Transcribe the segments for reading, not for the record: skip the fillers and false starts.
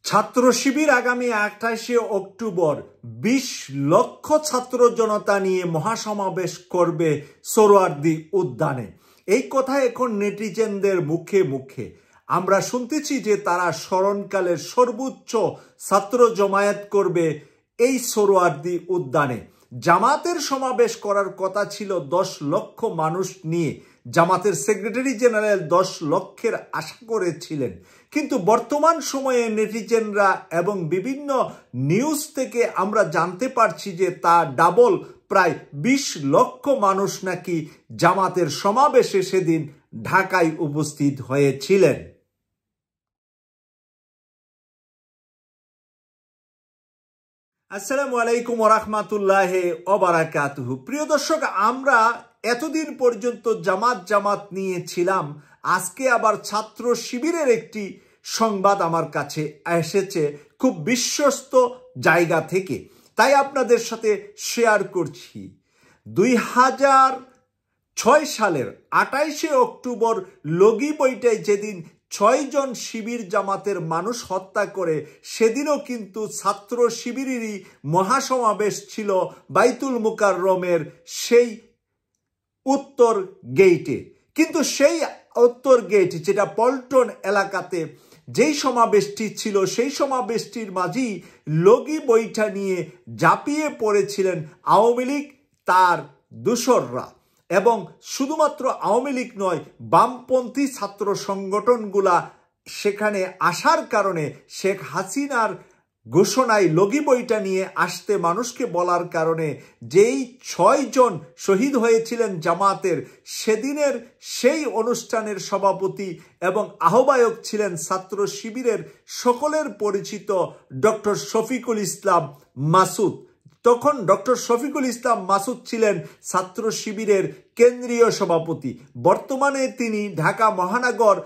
ছাত্র শিবির আগামী 28শে অক্টোবর 20 লক্ষ ছাত্র জনতা নিয়ে মহাসমাবেশ করবে সোহরাওয়ার্দী উদ্যানে। এই কথা এখন নেটিজেনদের মুখে মুখে। আমরা শুনতেছি যে তারা স্মরণকালের সর্বোচ্চ ছাত্র জমায়েত করবে এই সোহরাওয়ার্দী উদ্যানে। জামাতের সমাবেশ করার কথা ছিল 10 লক্ষ মানুষ নিয়ে। জামাতের সেক্রেটারি জেনারেল 10 লক্ষের আশা করেছিলেন, কিন্তু বর্তমান সময়ে নেটিজেনরা এবং বিভিন্ন নিউজ থেকে আমরা জানতে পারছি যে তা ডাবল, প্রায় 20 লক্ষ মানুষ নাকি জামাতের সমাবেশে সেদিন ঢাকায় উপস্থিত হয়েছিলেন। আসসালামু আলাইকুম ওয়া রাহমাতুল্লাহি ওয়া বারাকাতুহু। প্রিয় দর্শক, আমরা এতদিন পর্যন্ত জামাত নিয়েছিলাম। আজকে আবার ছাত্র শিবিরের একটি সংবাদ আমার কাছে এসেছে খুব বিশ্বস্ত জায়গা থেকে, তাই আপনাদের সাথে শেয়ার করছি। 2006 সালের 28শে অক্টোবর লগি বইটায় যেদিন 6 জন শিবির জামাতের মানুষ হত্যা করে, সেদিনও কিন্তু ছাত্র শিবিরেরই মহাসমাবেশ ছিল বাইতুল মুকাররমের সেই উত্তর গেইটে। কিন্তু সেই উত্তর গেট, যেটা পল্টন এলাকাতে যেই সমাবেশটি ছিল, সেই সমাবেশটির মাঝেই লগি বইটা নিয়ে ঝাঁপিয়ে পড়েছিলেন আওয়ামী লীগ তার দোসররা। এবং শুধুমাত্র আওয়ামী লীগ নয়, বামপন্থী ছাত্র সংগঠনগুলা সেখানে আসার কারণে শেখ হাসিনার ঘোষণায় লগি বইটা নিয়ে আসতে মানুষকে বলার কারণে যেই 6 জন শহীদ হয়েছিলেন জামাতের, সেদিনের সেই অনুষ্ঠানের সভাপতি এবং আহ্বায়ক ছিলেন ছাত্র শিবিরের সকলের পরিচিত ডক্টর শফিকুল ইসলাম মাসুদ। তখন ডক্টর শফিকুল ইসলাম মাসুদ ছিলেন ছাত্র শিবিরের কেন্দ্রীয় সভাপতি। বর্তমানে তিনি ঢাকা মহানগর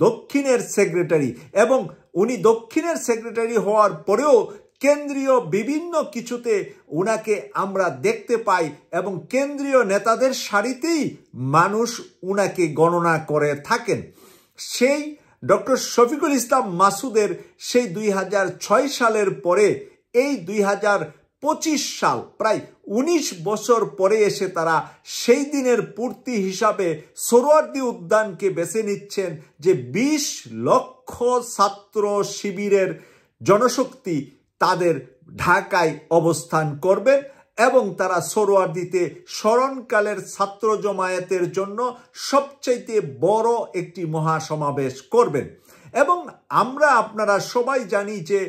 দক্ষিণের সেক্রেটারি, এবং উনি দক্ষিণের সেক্রেটারি হওয়ার পরেও কেন্দ্রীয় বিভিন্ন কিছুতে উনাকে আমরা দেখতে পাই, এবং কেন্দ্রীয় নেতাদের সারিতেই মানুষ উনাকে গণনা করে থাকেন। সেই ডক্টর শফিকুল ইসলাম মাসুদের সেই 2006 সালের পরে এই 2025 সাল, প্রায় 19 বছর পরে এসে তারা সেই দিনের পূর্তি হিসাবে সোহরাওয়ার্দী উদ্যানকে বেছে নিচ্ছেন যে 20 লক্ষ ছাত্র শিবিরের জনশক্তি তাদের ঢাকায় অবস্থান করবেন এবং তারা সোহরাওয়ার্দীতে স্মরণকালের ছাত্র জমায়েতের জন্য সবচাইতে বড় একটি মহাসমাবেশ করবেন। এবং আপনারা সবাই জানি যে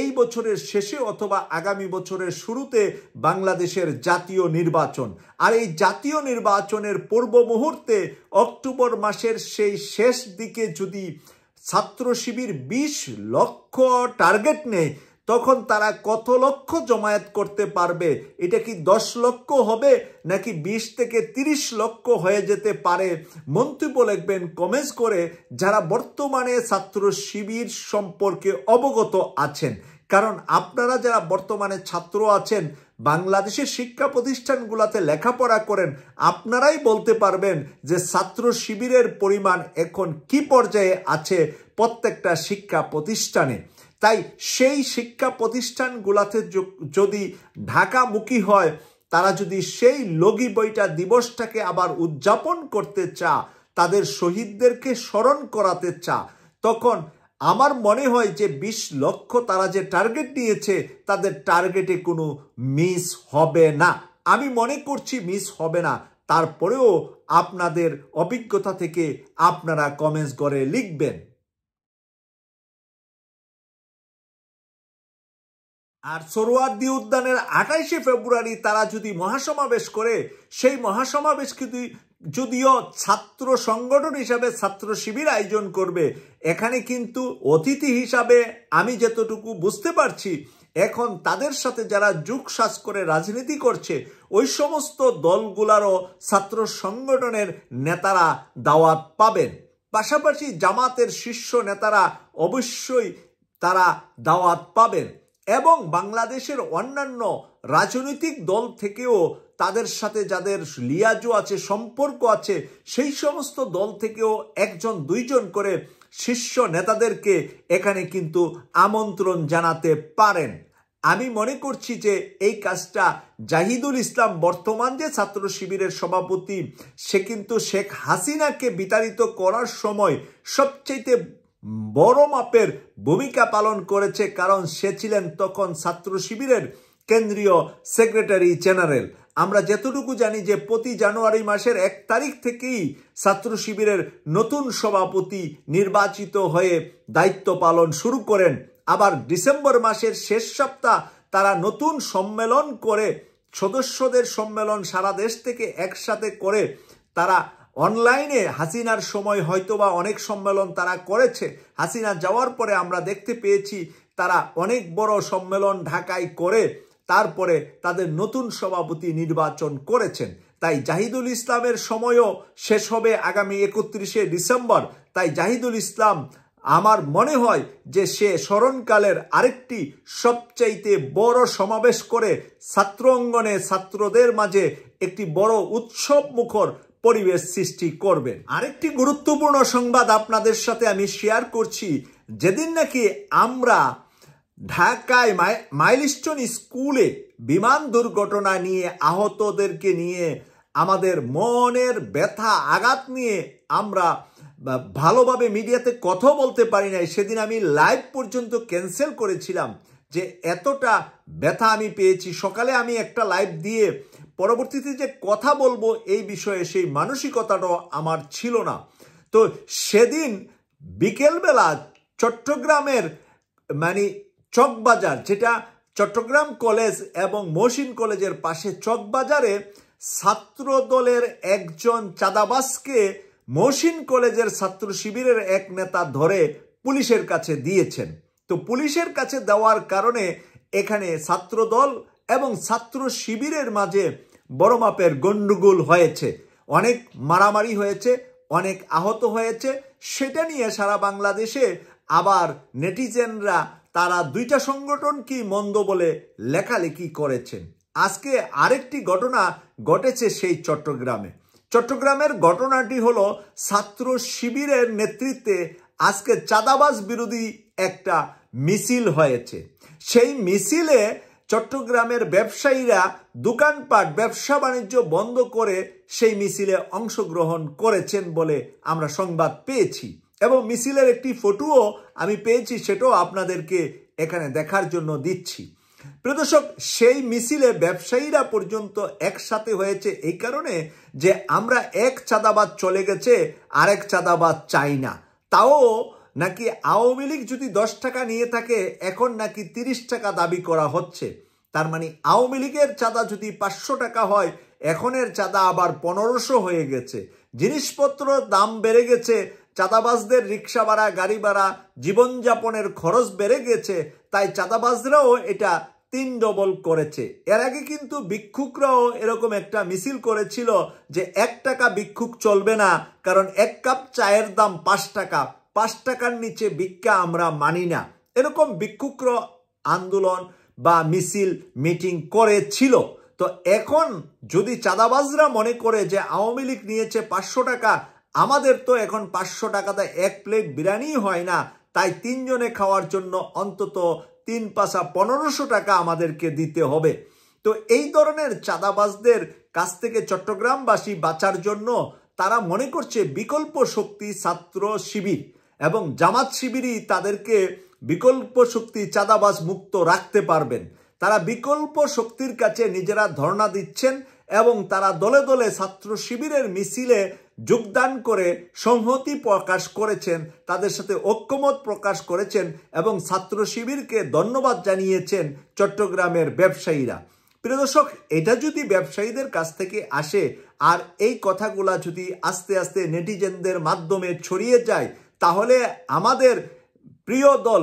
এই বছরের শেষে অথবা আগামী বছরের শুরুতে বাংলাদেশের জাতীয় নির্বাচন, আর এই জাতীয় নির্বাচনের পূর্ব মুহূর্তে অক্টোবর মাসের সেই শেষ দিকে যদি ছাত্র শিবির 20 লক্ষ টার্গেট নেয়, তখন তারা কত লক্ষ জমায়েত করতে পারবে? এটা কি 10 লক্ষ হবে নাকি 20 থেকে 30 লক্ষ হয়ে যেতে পারে? মন্তব্য লিখবেন কমেন্টস করে যারা বর্তমানে ছাত্র শিবির সম্পর্কে অবগত আছেন। কারণ আপনারা যারা বর্তমানে ছাত্র আছেন, বাংলাদেশের শিক্ষা প্রতিষ্ঠানগুলোতে লেখাপড়া করেন, আপনারাই বলতে পারবেন যে ছাত্র শিবিরের পরিমাণ এখন কি পর্যায়ে আছে প্রত্যেকটা শিক্ষা প্রতিষ্ঠানে। তাই সেই শিক্ষা প্রতিষ্ঠানগুলোতে যদি ঢাকামুখী হয়, তারা যদি সেই লগি বইটা দিবসটাকে আবার উদযাপন করতে চা, তাদের শহীদদেরকে স্মরণ করাতে চা, তখন আমার মনে হয় যে 20 লক্ষ তারা যে টার্গেট নিয়েছে, তাদের টার্গেটে কোনো মিস হবে না। আমি মনে করছি মিস হবে না। তারপরেও আপনাদের অভিজ্ঞতা থেকে আপনারা কমেন্টস করে লিখবেন। আর সোহরাওয়ার্দী উদ্যানের 28শে ফেব্রুয়ারি তারা যদি মহাসমাবেশ করে, সেই মহাসমাবেশ যদিও ছাত্র সংগঠন হিসাবে ছাত্র শিবির আয়োজন করবে, এখানে কিন্তু অতিথি হিসাবে আমি যতটুকু বুঝতে পারছি, এখন তাদের সাথে যারা যুগসাজ করে রাজনীতি করছে ওই সমস্ত দলগুলারও ছাত্র সংগঠনের নেতারা দাওয়াত পাবেন। পাশাপাশি জামাতের শীর্ষ নেতারা অবশ্যই তারা দাওয়াত পাবেন, এবং বাংলাদেশের অন্যান্য রাজনৈতিক দল থেকেও তাদের সাথে যাদের লিয়াজু আছে, সম্পর্ক আছে, সেই সমস্ত দল থেকেও 1-2 জন করে শীর্ষ নেতাদেরকে এখানে কিন্তু আমন্ত্রণ জানাতে পারেন। আমি মনে করছি যে এই কাজটা জাহিদুল ইসলাম বর্তমান যে ছাত্র শিবিরের সভাপতি, সে কিন্তু শেখ হাসিনাকে বিতাড়িত করার সময় সবচেয়ে বড় মাপের ভূমিকা পালন করেছে, কারণ সে ছিলেন তখন ছাত্র শিবিরের কেন্দ্রীয় সেক্রেটারি জেনারেল। আমরা যতটুকু জানি যে প্রতি জানুয়ারি মাসের 1 তারিখ থেকেই ছাত্র শিবিরের নতুন সভাপতি নির্বাচিত হয়ে দায়িত্ব পালন শুরু করেন। আবার ডিসেম্বর মাসের শেষ সপ্তাহ তারা নতুন সম্মেলন করে, সদস্যদের সম্মেলন সারা দেশ থেকে একসাথে করে তারা অনলাইনে, হাসিনার সময় হয়তোবা অনেক সম্মেলন তারা করেছে, হাসিনা যাওয়ার পরে আমরা দেখতে পেয়েছি তারা অনেক বড় সম্মেলন ঢাকায় করে তারপরে তাদের নতুন সভাপতি নির্বাচন করেছেন। তাই জাহিদুল ইসলামের সময়ও শেষ হবে আগামী 31শে ডিসেম্বর। তাই জাহিদুল ইসলাম আমার মনে হয় যে সে স্মরণকালের আরেকটি সবচাইতে বড় সমাবেশ করে ছাত্র অঙ্গনে ছাত্রদের মাঝে একটি বড় উৎসব মুখর পরিবেশ সৃষ্টি করবেন। আরেকটি গুরুত্বপূর্ণ সংবাদ আপনাদের সাথে আমি শেয়ার করছি। যেদিন নাকি আমরা ঢাকায় মাইলস্টোন স্কুলে বিমান দুর্ঘটনা নিয়ে আহতদেরকে নিয়ে আমাদের মনের ব্যথা আঘাত নিয়ে আমরা ভালোভাবে মিডিয়াতে কথা বলতে পারি নাই, সেদিন আমি লাইভ পর্যন্ত ক্যান্সেল করেছিলাম, যে এতটা ব্যথা আমি পেয়েছি। সকালে আমি একটা লাইভ দিয়ে পরবর্তীতে যে কথা বলবো এই বিষয়ে সেই মানসিকতাটাও আমার ছিল না। তো সেদিন বিকেলবেলা চট্টগ্রামের চকবাজার, যেটা চট্টগ্রাম কলেজ এবং মহসিন কলেজের পাশে চকবাজারে, ছাত্র দলের একজন চাঁদাবাজকে মহসিন কলেজের ছাত্র শিবিরের এক নেতা ধরে পুলিশের কাছে দিয়েছেন। তো পুলিশের কাছে দেওয়ার কারণে এখানে ছাত্রদল এবং ছাত্র শিবিরের মাঝে বড় মাপের গন্ডগোল হয়েছে, অনেক মারামারি হয়েছে, অনেক আহত হয়েছে। সেটা নিয়ে সারা বাংলাদেশে আবার নেটিজেনরা তারা দুইটা সংগঠন কি মন্দ বলে লেখালেখি করেছেন। আজকে আরেকটি ঘটনা ঘটেছে সেই চট্টগ্রামের ঘটনাটি হলো ছাত্র শিবিরের নেতৃত্বে আজকে চাঁদাবাজ বিরোধী একটা মিছিল হয়েছে। সেই মিছিলে চট্টগ্রামের ব্যবসায়ীরা দোকানপাট ব্যবসা বাণিজ্য বন্ধ করে সেই মিছিলে অংশগ্রহণ করেছেন বলে আমরা সংবাদ পেয়েছি, এবং মিছিলের একটি ফটোও আমি পেয়েছি, সেটাও আপনাদেরকে এখানে দেখার জন্য দিচ্ছি। প্রিয় দর্শক, সেই মিছিলে ব্যবসায়ীরা পর্যন্ত একসাথে হয়েছে এই কারণে যে আমরা এক চাঁদাবাজ চলে গেছে, আরেক চাঁদাবাজ চাই না। তাও নাকি আওয়ামী লীগ যদি 10 টাকা নিয়ে থাকে, এখন নাকি 30 টাকা দাবি করা হচ্ছে। তার মানে আওয়ামী লীগের চাঁদা যদি 500 টাকা হয়, এখনের চাঁদা আবার 1500 হয়ে গেছে। জিনিসপত্র দাম বেড়ে গেছে, চাঁদাবাজদের রিক্সা ভাড়া, গাড়ি ভাড়া, জীবনযাপনের খরচ বেড়ে গেছে, তাই চাঁদাবাজরাও এটা 3 ডবল করেছে। এর আগে কিন্তু ভিক্ষুকরাও এরকম একটা মিছিল করেছিল যে 1 টাকা ভিক্ষুক চলবে না, কারণ 1 কাপ চায়ের দাম 5 টাকা, 5 টাকার নিচে ভিক্ষা আমরা মানি না। এরকম ভিক্ষুকরা আন্দোলন বা মিছিল মিটিং করেছিল। তো এখন যদি চাঁদাবাজরা মনে করে যে আওয়ামী লীগ নিয়েছে 500 টাকা, আমাদের তো এখন 500 টাকাতে 1 প্লেট বিরিয়ানি হয় না, তাই 3 জনে খাওয়ার জন্য অন্তত 3 পাশা 1500 টাকা আমাদেরকে দিতে হবে। তো এই ধরনের চাঁদাবাজদের কাছ থেকে চট্টগ্রামবাসী বাঁচার জন্য তারা মনে করছে বিকল্প শক্তি ছাত্র শিবির এবং জামাত শিবিরই তাদেরকে বিকল্প শক্তি চাঁদাবাজ মুক্ত রাখতে পারবেন। তারা বিকল্প শক্তির কাছে নিজেরা ধর্ণা দিচ্ছেন এবং তারা দলে দলে ছাত্র শিবিরের মিছিলে যোগদান করে সংহতি প্রকাশ করেছেন, তাদের সাথে ঐক্যমত প্রকাশ করেছেন এবং ছাত্র শিবিরকে ধন্যবাদ জানিয়েছেন চট্টগ্রামের ব্যবসায়ীরা। প্রিয় দর্শক, এটা যদি ব্যবসায়ীদের কাছ থেকে আসে আর এই কথাগুলা যদি আস্তে আস্তে নেটিজেনদের মাধ্যমে ছড়িয়ে যায়, তাহলে আমাদের প্রিয় দল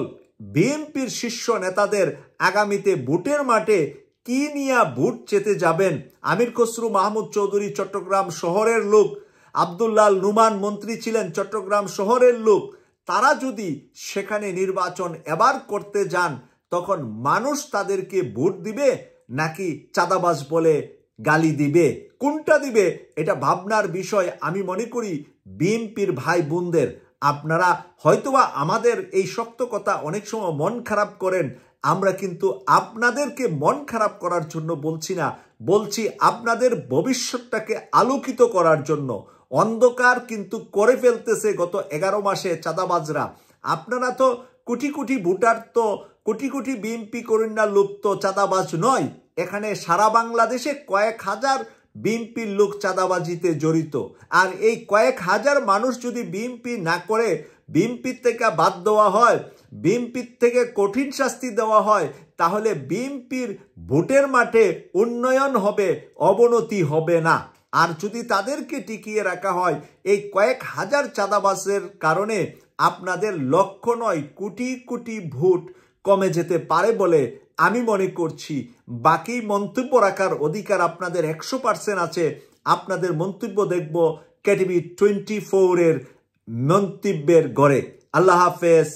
বিএনপির শীর্ষ নেতাদের আগামীতে ভোটের মাঠে কি নিয়ে ভোট চেতে যাবেন। আমির খসরু মাহমুদ চৌধুরী চট্টগ্রাম শহরের লোক, আব্দুল্লাহ নুমান মন্ত্রী ছিলেন চট্টগ্রাম শহরের লোক, তারা যদি সেখানে নির্বাচন এবার করতে যান, তখন মানুষ তাদেরকে ভোট দিবে নাকি চাঁদাবাজ বলে গালি দিবে, কোনটা দিবে এটা ভাবনার বিষয় আমি মনে করি বিএনপির ভাই বোনদের। আপনারা হয়তোবা আমাদের এই শক্ত কথা অনেক সময় মন খারাপ করেন, আমরা কিন্তু আপনাদেরকে মন খারাপ করার জন্য বলছি না, বলছি আপনাদের ভবিষ্যৎটাকে আলোকিত করার জন্য। অন্ধকার কিন্তু করে ফেলতেছে গত 11 মাসে চাঁদাবাজরা। আপনারা তো কোটি কোটি ভোটার, তো কোটি কোটি বিএনপি কর্মীরা লোক তো চাঁদাবাজ নয়। এখানে সারা বাংলাদেশে কয়েক হাজার বিএনপির লোক চাঁদাবাজিতে জড়িত। আর এই কয়েক হাজার মানুষ যদি বিএনপি না করে, বিএনপির থেকে বাদ দেওয়া হয়, বিএনপির থেকে কঠিন শাস্তি দেওয়া হয়, তাহলে বিএনপির ভোটের মাঠে উন্নয়ন হবে, অবনতি হবে না। আর যদি তাদেরকে টিকিয়ে রাখা হয়, এই কয়েক হাজার চাঁদাবাজের কারণে আপনাদের লক্ষ নয় কোটি কোটি ভোট কমে যেতে পারে বলে আমি মনে করছি। বাকি মন্তব্য রাখার অধিকার আপনাদের 100% আছে। আপনাদের মন্তব্য দেখব KTV 24 এর মন্তব্যের গড়ে। আল্লাহ হাফেজ।